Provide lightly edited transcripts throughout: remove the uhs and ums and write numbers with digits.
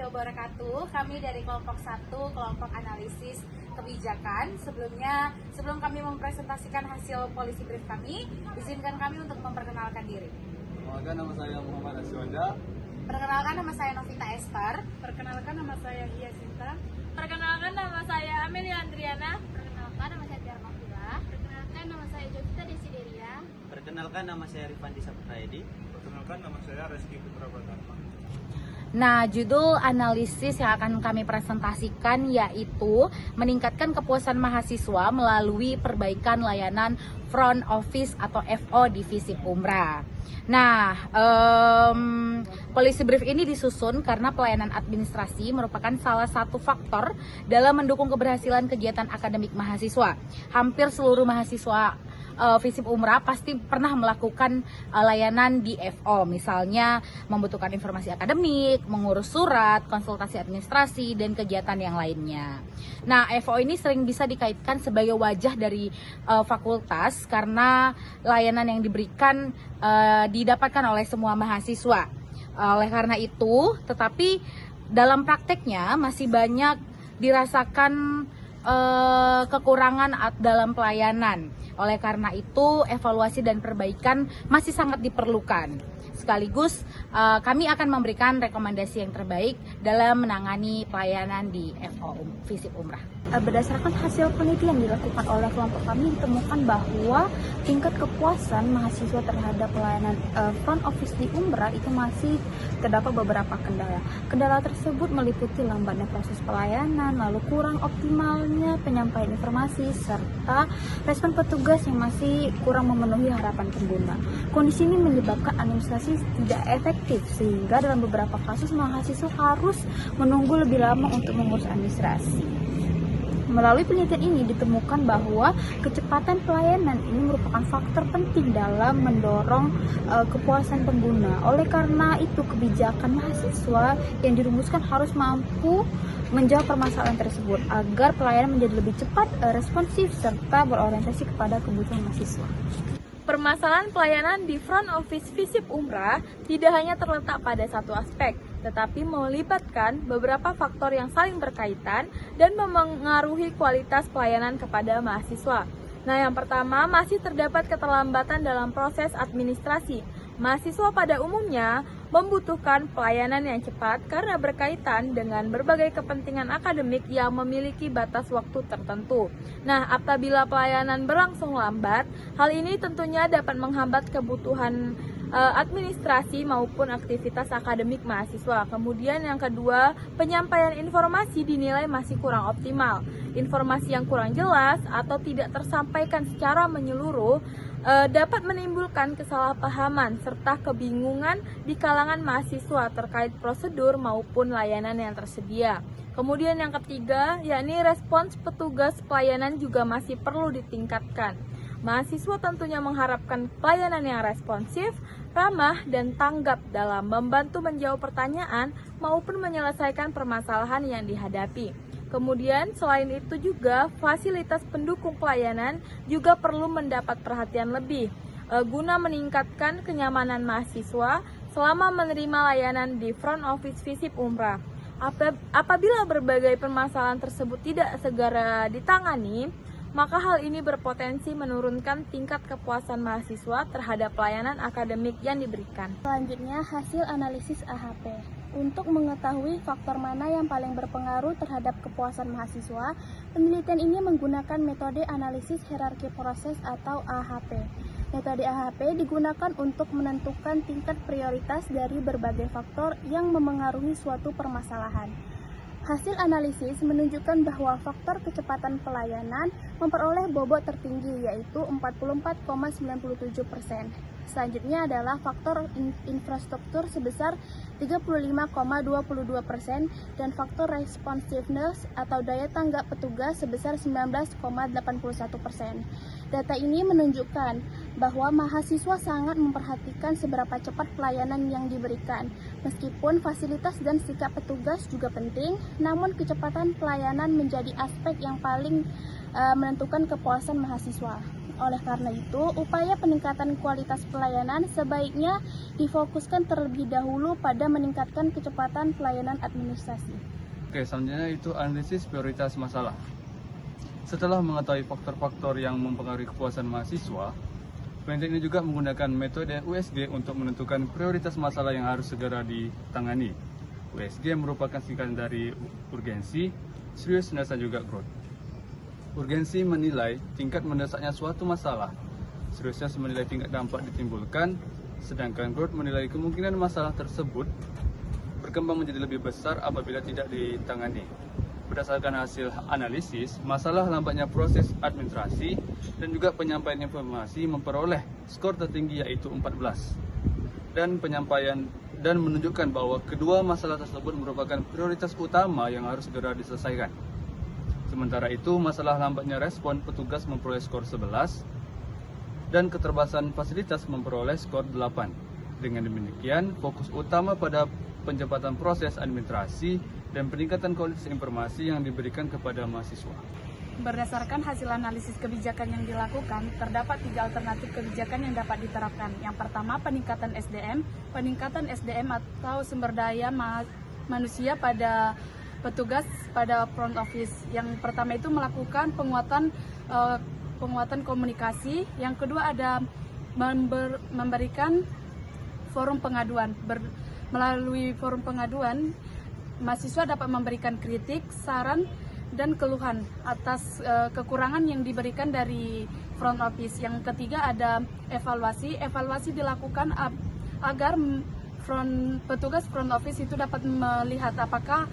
wabarakatuh. Kami dari kelompok 1, kelompok analisis kebijakan. Sebelum kami mempresentasikan hasil policy brief kami, izinkan kami untuk memperkenalkan diri. Perkenalkan, nama saya Muhammad Asywanda. Perkenalkan, nama saya Novita Esther. Perkenalkan, nama saya Hiasinta. Perkenalkan, nama saya Amelia Andriana. Perkenalkan, nama saya Tiara Mahfura. Perkenalkan, nama saya Jovita Desideria. Perkenalkan, nama saya Rifandi Saputraedi. Perkenalkan, nama saya Reski Putra Pratama. Nah, judul analisis yang akan kami presentasikan yaitu meningkatkan kepuasan mahasiswa melalui perbaikan layanan front office atau FO di Visip Umrah. Nah, policy brief ini disusun karena pelayanan administrasi merupakan salah satu faktor dalam mendukung keberhasilan kegiatan akademik mahasiswa. Hampir seluruh mahasiswa Visip Umrah pasti pernah melakukan layanan di FO, misalnya membutuhkan informasi akademik, mengurus surat, konsultasi administrasi, dan kegiatan yang lainnya. Nah, FO ini sering bisa dikaitkan sebagai wajah dari fakultas karena layanan yang diberikan didapatkan oleh semua mahasiswa. Oleh karena itu, tetapi dalam prakteknya masih banyak dirasakan kekurangan dalam pelayanan. Oleh karena itu, evaluasi dan perbaikan masih sangat diperlukan. Sekaligus, kami akan memberikan rekomendasi yang terbaik dalam menangani pelayanan di FO Visip Umrah. Berdasarkan hasil penelitian dilakukan oleh kelompok kami, ditemukan bahwa tingkat kepuasan mahasiswa terhadap pelayanan front office di Umrah itu masih terdapat beberapa kendala. Kendala tersebut meliputi lambatnya proses pelayanan, lalu kurang optimalnya penyampaian informasi, serta respon petugas yang masih kurang memenuhi harapan pengguna. Kondisi ini menyebabkan administrasi tidak efektif, sehingga dalam beberapa kasus mahasiswa harus menunggu lebih lama untuk mengurus administrasi. Melalui penelitian ini ditemukan bahwa kecepatan pelayanan ini merupakan faktor penting dalam mendorong kepuasan pengguna. Oleh karena itu, kebijakan mahasiswa yang dirumuskan harus mampu menjawab permasalahan tersebut agar pelayanan menjadi lebih cepat, responsif, serta berorientasi kepada kebutuhan mahasiswa. Permasalahan pelayanan di front office Visip Umrah tidak hanya terletak pada satu aspek, tetapi melibatkan beberapa faktor yang saling berkaitan dan memengaruhi kualitas pelayanan kepada mahasiswa. Nah, yang pertama, masih terdapat keterlambatan dalam proses administrasi. Mahasiswa pada umumnya membutuhkan pelayanan yang cepat karena berkaitan dengan berbagai kepentingan akademik yang memiliki batas waktu tertentu. Nah, apabila pelayanan berlangsung lambat, hal ini tentunya dapat menghambat kebutuhan administrasi maupun aktivitas akademik mahasiswa. Kemudian yang kedua, penyampaian informasi dinilai masih kurang optimal. Informasi yang kurang jelas atau tidak tersampaikan secara menyeluruh dapat menimbulkan kesalahpahaman serta kebingungan di kalangan mahasiswa terkait prosedur maupun layanan yang tersedia. Kemudian yang ketiga, yakni respons petugas pelayanan juga masih perlu ditingkatkan. Mahasiswa tentunya mengharapkan pelayanan yang responsif, ramah, dan tanggap dalam membantu menjawab pertanyaan maupun menyelesaikan permasalahan yang dihadapi. Kemudian selain itu juga fasilitas pendukung pelayanan juga perlu mendapat perhatian lebih guna meningkatkan kenyamanan mahasiswa selama menerima layanan di front office Visip Umrah. Apabila berbagai permasalahan tersebut tidak segera ditangani, maka hal ini berpotensi menurunkan tingkat kepuasan mahasiswa terhadap pelayanan akademik yang diberikan. Selanjutnya, hasil analisis AHP. Untuk mengetahui faktor mana yang paling berpengaruh terhadap kepuasan mahasiswa, penelitian ini menggunakan metode analisis hierarki proses atau AHP. Metode AHP digunakan untuk menentukan tingkat prioritas dari berbagai faktor yang memengaruhi suatu permasalahan. Hasil analisis menunjukkan bahwa faktor kecepatan pelayanan memperoleh bobot tertinggi, yaitu 44,97%. Selanjutnya adalah faktor infrastruktur sebesar 35,22% dan faktor responsiveness atau daya tanggap petugas sebesar 19,81%. Data ini menunjukkan bahwa mahasiswa sangat memperhatikan seberapa cepat pelayanan yang diberikan. Meskipun fasilitas dan sikap petugas juga penting, namun kecepatan pelayanan menjadi aspek yang paling menentukan kepuasan mahasiswa. Oleh karena itu, upaya peningkatan kualitas pelayanan sebaiknya difokuskan terlebih dahulu pada meningkatkan kecepatan pelayanan administrasi. Oke, selanjutnya itu analisis prioritas masalah. Setelah mengetahui faktor-faktor yang mempengaruhi kepuasan mahasiswa, penelitian ini juga menggunakan metode USG untuk menentukan prioritas masalah yang harus segera ditangani. USG merupakan singkatan dari urgensi, seriousness, dan juga growth. Urgensi menilai tingkat mendesaknya suatu masalah, seriousness menilai tingkat dampak ditimbulkan, sedangkan growth menilai kemungkinan masalah tersebut berkembang menjadi lebih besar apabila tidak ditangani. Berdasarkan hasil analisis, masalah lambatnya proses administrasi dan juga penyampaian informasi memperoleh skor tertinggi yaitu 14. Dan penyampaian dan menunjukkan bahwa kedua masalah tersebut merupakan prioritas utama yang harus segera diselesaikan. Sementara itu, masalah lambatnya respon petugas memperoleh skor 11 dan keterbatasan fasilitas memperoleh skor 8. Dengan demikian, fokus utama pada pencepatan proses administrasi dan peningkatan kualitas informasi yang diberikan kepada mahasiswa. Berdasarkan hasil analisis kebijakan yang dilakukan, terdapat 3 alternatif kebijakan yang dapat diterapkan. Yang pertama, peningkatan SDM. Peningkatan SDM atau sumber daya manusia pada petugas pada front office. Yang pertama itu melakukan penguatan komunikasi. Yang kedua ada memberikan forum pengaduan. Melalui forum pengaduan, mahasiswa dapat memberikan kritik, saran, dan keluhan atas kekurangan yang diberikan dari front office. Yang ketiga ada evaluasi. Evaluasi dilakukan agar petugas front office itu dapat melihat apakah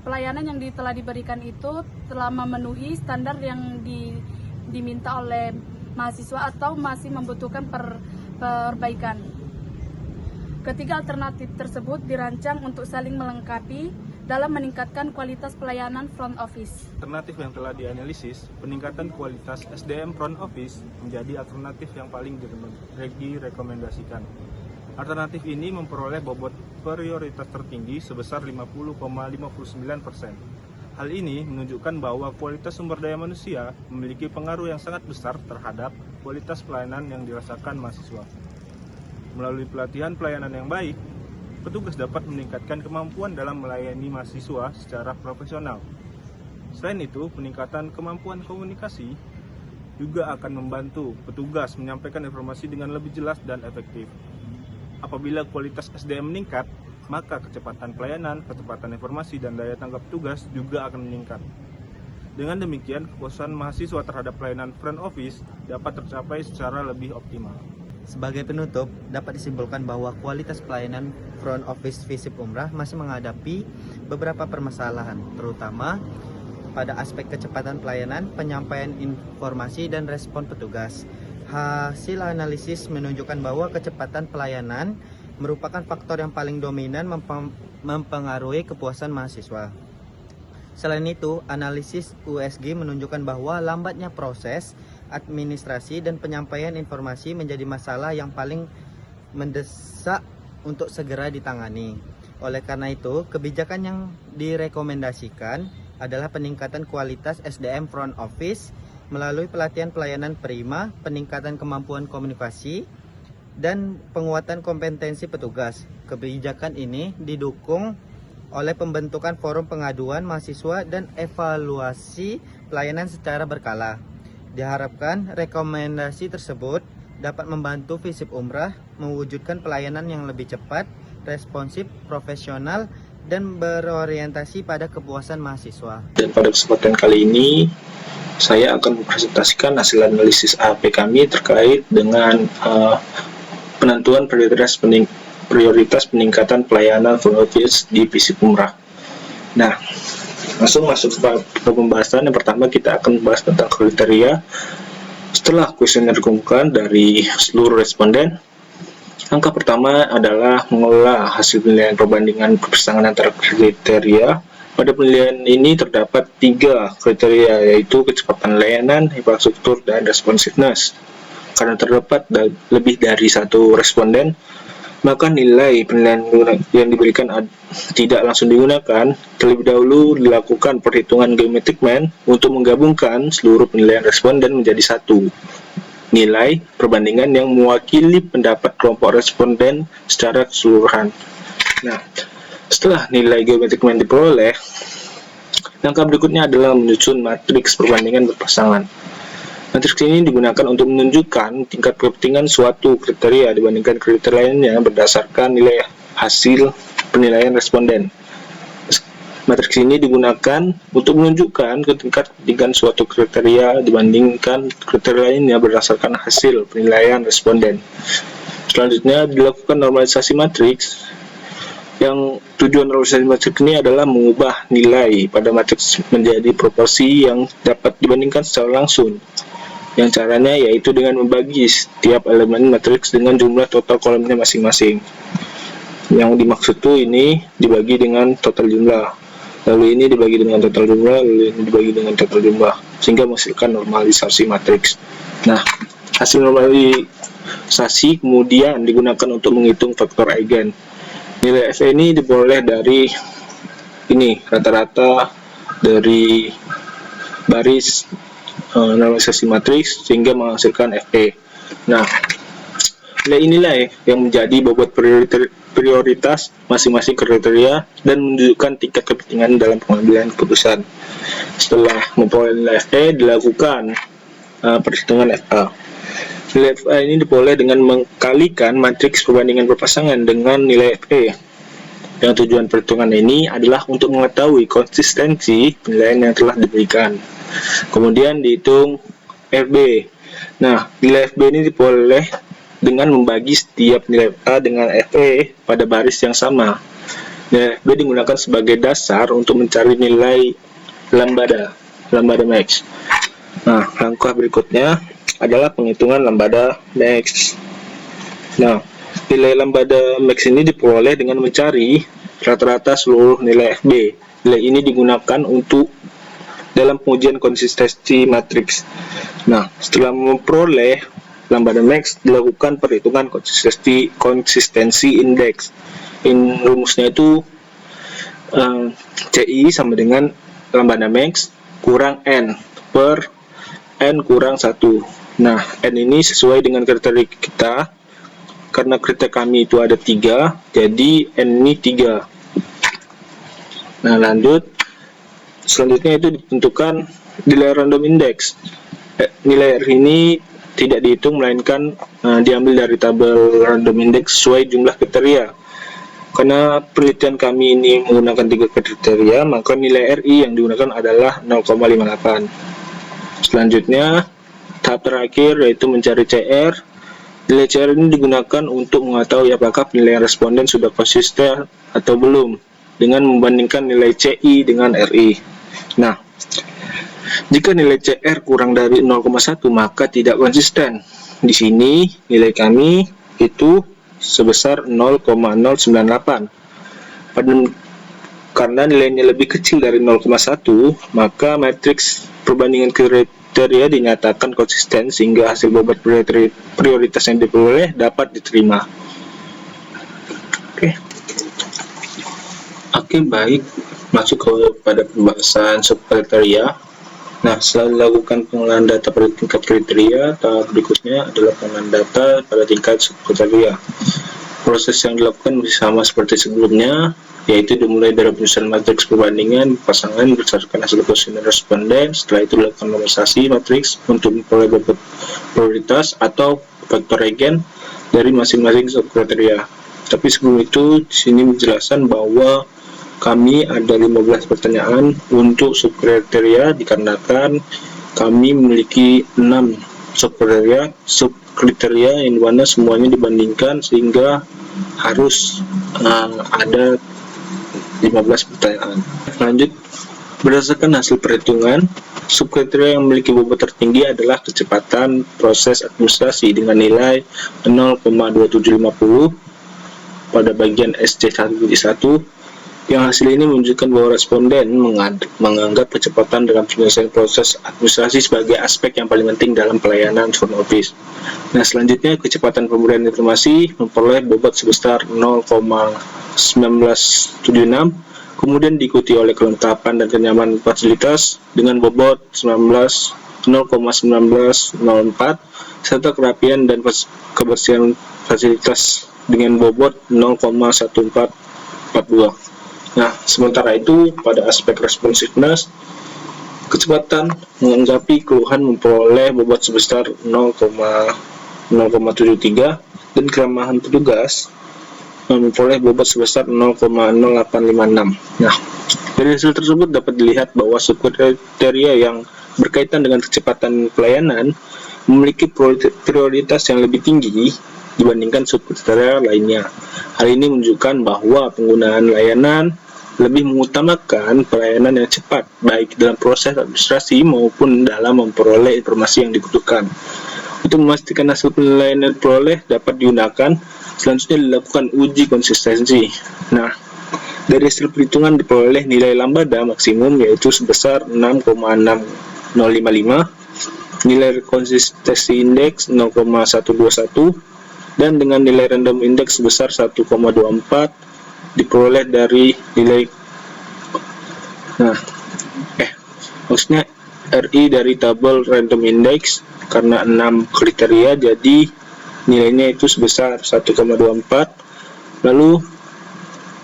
pelayanan yang telah diberikan itu telah memenuhi standar yang diminta oleh mahasiswa atau masih membutuhkan perbaikan. Ketiga alternatif tersebut dirancang untuk saling melengkapi dalam meningkatkan kualitas pelayanan front office. Alternatif yang telah dianalisis, peningkatan kualitas SDM front office menjadi alternatif yang paling direkomendasikan. Alternatif ini memperoleh bobot prioritas tertinggi sebesar 50,59%. Hal ini menunjukkan bahwa kualitas sumber daya manusia memiliki pengaruh yang sangat besar terhadap kualitas pelayanan yang dirasakan mahasiswa. Melalui pelatihan pelayanan yang baik, petugas dapat meningkatkan kemampuan dalam melayani mahasiswa secara profesional. Selain itu, peningkatan kemampuan komunikasi juga akan membantu petugas menyampaikan informasi dengan lebih jelas dan efektif. Apabila kualitas SDM meningkat, maka kecepatan pelayanan, kecepatan informasi, dan daya tanggap petugas juga akan meningkat. Dengan demikian, kepuasan mahasiswa terhadap pelayanan front office dapat tercapai secara lebih optimal. Sebagai penutup, dapat disimpulkan bahwa kualitas pelayanan front office FISIP Umrah masih menghadapi beberapa permasalahan, terutama pada aspek kecepatan pelayanan, penyampaian informasi, dan respon petugas. Hasil analisis menunjukkan bahwa kecepatan pelayanan merupakan faktor yang paling dominan mempengaruhi kepuasan mahasiswa. Selain itu, analisis USG menunjukkan bahwa lambatnya proses administrasi dan penyampaian informasi menjadi masalah yang paling mendesak untuk segera ditangani. Oleh karena itu, kebijakan yang direkomendasikan adalah peningkatan kualitas SDM front office melalui pelatihan pelayanan prima, peningkatan kemampuan komunikasi, dan penguatan kompetensi petugas. Kebijakan ini didukung oleh pembentukan forum pengaduan mahasiswa dan evaluasi pelayanan secara berkala. Diharapkan rekomendasi tersebut dapat membantu FISIP Umrah mewujudkan pelayanan yang lebih cepat, responsif, profesional, dan berorientasi pada kepuasan mahasiswa. Dan pada kesempatan kali ini, saya akan mempresentasikan hasil analisis AHP kami terkait dengan penentuan prioritas peningkatan pelayanan front office di FISIP Umrah. Nah, langsung masuk ke pembahasan. Yang pertama kita akan membahas tentang kriteria. Setelah kuesioner dikumpulkan dari seluruh responden, langkah pertama adalah mengolah hasil penilaian perbandingan persamaan antara kriteria. Pada penilaian ini terdapat 3 kriteria, yaitu kecepatan layanan, infrastruktur, dan responsiveness. Karena terdapat lebih dari 1 responden, maka nilai penilaian yang diberikan tidak langsung digunakan. Terlebih dahulu dilakukan perhitungan geometric mean untuk menggabungkan seluruh penilaian responden menjadi satu nilai perbandingan yang mewakili pendapat kelompok responden secara keseluruhan. Nah, setelah nilai geometric mean diperoleh, langkah berikutnya adalah menyusun matriks perbandingan berpasangan. Matriks ini digunakan untuk menunjukkan tingkat kepentingan suatu kriteria dibandingkan kriteria lainnya berdasarkan nilai hasil penilaian responden. Matriks ini digunakan untuk menunjukkan tingkat kepentingan suatu kriteria dibandingkan kriteria lainnya berdasarkan hasil penilaian responden. Selanjutnya dilakukan normalisasi matriks. Yang tujuan normalisasi matriks ini adalah mengubah nilai pada matriks menjadi proporsi yang dapat dibandingkan secara langsung. Yang caranya yaitu dengan membagi setiap elemen matriks dengan jumlah total kolomnya masing-masing. Yang dimaksud itu ini dibagi dengan total jumlah, lalu ini dibagi dengan total jumlah, lalu ini dibagi dengan total jumlah, sehingga menghasilkan normalisasi matriks. Nah, hasil normalisasi kemudian digunakan untuk menghitung faktor eigen. Nilai F ini diperoleh dari ini rata-rata dari baris normalisasi matriks sehingga menghasilkan FP. Nah, nilai inilah yang menjadi bobot prioritas masing-masing kriteria dan menunjukkan tingkat kepentingan dalam pengambilan keputusan. Setelah memperoleh nilai FE, dilakukan perhitungan FA. Nilai FA ini diperoleh dengan mengkalikan matriks perbandingan berpasangan dengan nilai FE. Yang tujuan perhitungan ini adalah untuk mengetahui konsistensi penilaian yang telah diberikan. Kemudian dihitung FB. Nah, nilai FB ini diperoleh dengan membagi setiap nilai A dengan FE pada baris yang sama. Nilai FB digunakan sebagai dasar untuk mencari nilai lambda max. Nah, langkah berikutnya adalah penghitungan lambda max. Nah, nilai lambda max ini diperoleh dengan mencari rata-rata seluruh nilai FB. Nilai ini digunakan untuk dalam pengujian konsistensi matriks. Nah, setelah memperoleh lambda max, dilakukan perhitungan konsistensi indeks. Rumusnya itu CI sama dengan lambda max kurang N per N kurang 1. Nah, N ini sesuai dengan kriteria kita. Karena kriteria kami itu ada 3, jadi N ini 3. Nah, lanjut. Selanjutnya itu ditentukan nilai random index. Nilai R ini tidak dihitung melainkan diambil dari tabel random index sesuai jumlah kriteria. Karena penelitian kami ini menggunakan 3 kriteria, maka nilai RI yang digunakan adalah 0,58. Selanjutnya tahap terakhir yaitu mencari CR. Nilai CR ini digunakan untuk mengetahui apakah penilaian responden sudah konsisten atau belum dengan membandingkan nilai CI dengan RI. Nah, jika nilai CR kurang dari 0,1 maka tidak konsisten. Di sini nilai kami itu sebesar 0,098. Karena nilainya lebih kecil dari 0,1, maka matriks perbandingan kriteria dinyatakan konsisten sehingga hasil bobot prioritas yang diperoleh dapat diterima. Oke, baik. Masuk kepada pembahasan subkriteria. Nah, setelah dilakukan pengolahan data pada tingkat kriteria, tahap berikutnya adalah pengolahan data pada tingkat subkriteria. Proses yang dilakukan masih sama seperti sebelumnya, yaitu dimulai dari penyusunan matriks perbandingan pasangan berdasarkan hasil kuesioner responden. Setelah itu dilakukan normalisasi matriks untuk memperoleh bobot prioritas atau faktor eigen dari masing-masing subkriteria. Tapi sebelum itu, di sini menjelaskan bahwa kami ada 15 pertanyaan untuk subkriteria dikarenakan kami memiliki 6 subkriteria yang dimana semuanya dibandingkan sehingga harus ada 15 pertanyaan. Lanjut, berdasarkan hasil perhitungan, subkriteria yang memiliki bobot tertinggi adalah kecepatan proses administrasi dengan nilai 0,2750 pada bagian SC1. Yang hasil ini menunjukkan bahwa responden menganggap kecepatan dalam penyelesaian proses administrasi sebagai aspek yang paling penting dalam pelayanan front office. Nah, selanjutnya kecepatan pemberian informasi memperoleh bobot sebesar 0,1976, kemudian diikuti oleh kelengkapan dan kenyamanan fasilitas dengan bobot 0,1904, serta kerapian dan kebersihan fasilitas dengan bobot 0,1442. Nah, sementara itu pada aspek responsiveness, kecepatan menanggapi keluhan memperoleh bobot sebesar 0,73 dan keramahan petugas memperoleh bobot sebesar 0,0856. Nah, dari hasil tersebut dapat dilihat bahwa subkriteria yang berkaitan dengan kecepatan pelayanan memiliki prioritas yang lebih tinggi dibandingkan subkriteria lainnya. Hal ini menunjukkan bahwa penggunaan layanan lebih mengutamakan pelayanan yang cepat, baik dalam proses administrasi maupun dalam memperoleh informasi yang dibutuhkan. Untuk memastikan hasil penilaian yang diperoleh dapat digunakan, selanjutnya dilakukan uji konsistensi. Nah, dari hasil perhitungan diperoleh nilai lambda maksimum yaitu sebesar 6,6055, nilai konsistensi indeks 0,121, dan dengan nilai random index sebesar 1,24 diperoleh dari nilai maksudnya RI dari tabel random index. Karena 6 kriteria jadi nilainya itu sebesar 1,24. Lalu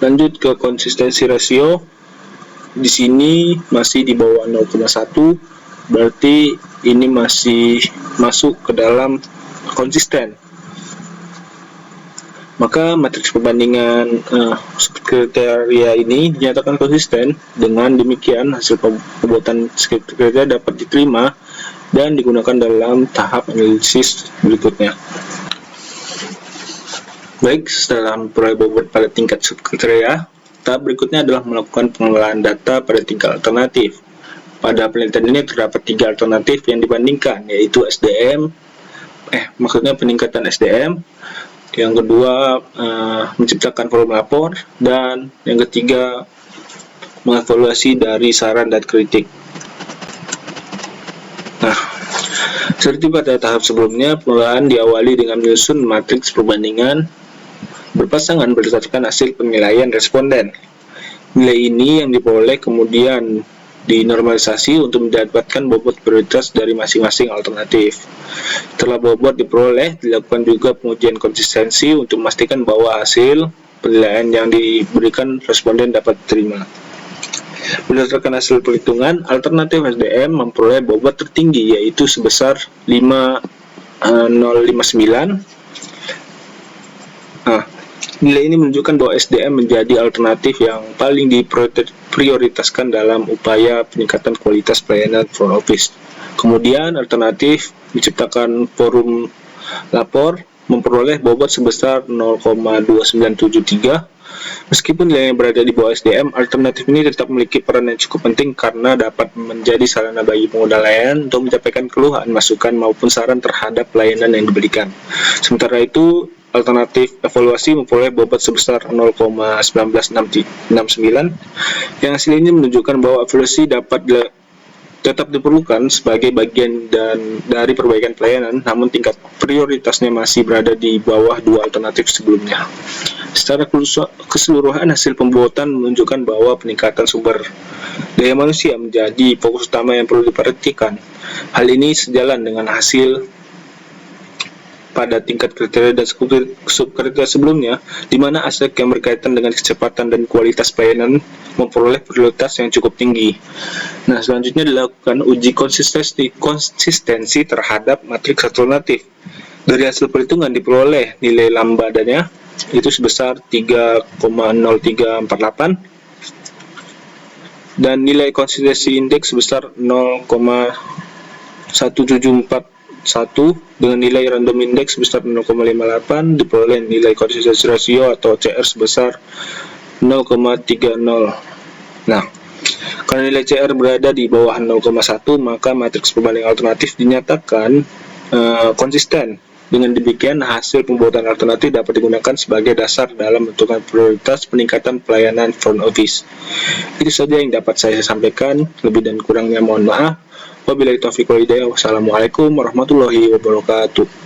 lanjut ke konsistensi rasio, di sini masih di bawah 0,1, berarti ini masih masuk ke dalam konsisten. Maka matriks perbandingan kriteria ini dinyatakan konsisten. Dengan demikian hasil pembuatan kriteria dapat diterima dan digunakan dalam tahap analisis berikutnya. Baik, setelah memperoleh bobot pada tingkat subkriteria, tahap berikutnya adalah melakukan pengelolaan data pada tingkat alternatif. Pada penelitian ini terdapat 3 alternatif yang dibandingkan, yaitu peningkatan SDM, yang kedua menciptakan forum lapor, dan yang ketiga mengevaluasi dari saran dan kritik. Nah, seperti pada tahap sebelumnya, pengelolaan diawali dengan menyusun matriks perbandingan berpasangan berdasarkan hasil penilaian responden. Nilai ini yang diperoleh kemudian dinormalisasi untuk mendapatkan bobot prioritas dari masing-masing alternatif. Setelah bobot diperoleh, dilakukan juga pengujian konsistensi untuk memastikan bahwa hasil penilaian yang diberikan responden dapat diterima. Berdasarkan hasil perhitungan, alternatif SDM memperoleh bobot tertinggi yaitu sebesar 5,059. Nilai ini menunjukkan bahwa SDM menjadi alternatif yang paling diprioritaskan dalam upaya peningkatan kualitas pelayanan front office. Kemudian alternatif menciptakan forum lapor memperoleh bobot sebesar 0,2973. Meskipun nilainya berada di bawah SDM, alternatif ini tetap memiliki peran yang cukup penting karena dapat menjadi sarana bagi pengguna layanan untuk menyampaikan keluhan, masukan maupun saran terhadap pelayanan yang diberikan. Sementara itu, alternatif evaluasi memperoleh bobot sebesar 0,1969, yang hasil ini menunjukkan bahwa evaluasi dapat tetap diperlukan sebagai bagian dari perbaikan pelayanan, namun tingkat prioritasnya masih berada di bawah 2 alternatif sebelumnya. Secara keseluruhan, hasil pembuatan menunjukkan bahwa peningkatan sumber daya manusia menjadi fokus utama yang perlu diperhatikan. Hal ini sejalan dengan hasil pada tingkat kriteria dan subkriteria sebelumnya, di mana aspek yang berkaitan dengan kecepatan dan kualitas pelayanan memperoleh prioritas yang cukup tinggi. Nah, selanjutnya dilakukan uji konsistensi terhadap matriks alternatif. Dari hasil perhitungan diperoleh nilai lambdanya itu sebesar 3,0348 dan nilai konsistensi indeks sebesar 0,1741 dengan nilai random index sebesar 0,58, diperoleh nilai konsistensi rasio atau CR sebesar 0,30. Nah, karena nilai CR berada di bawah 0,1, maka matriks perbandingan alternatif dinyatakan konsisten Dengan demikian, hasil pembuatan alternatif dapat digunakan sebagai dasar dalam menentukan prioritas peningkatan pelayanan front office. Itu saja yang dapat saya sampaikan. Lebih dan kurangnya mohon maaf. Wabillahi taufiq wal hidayah. Wassalamualaikum warahmatullahi wabarakatuh.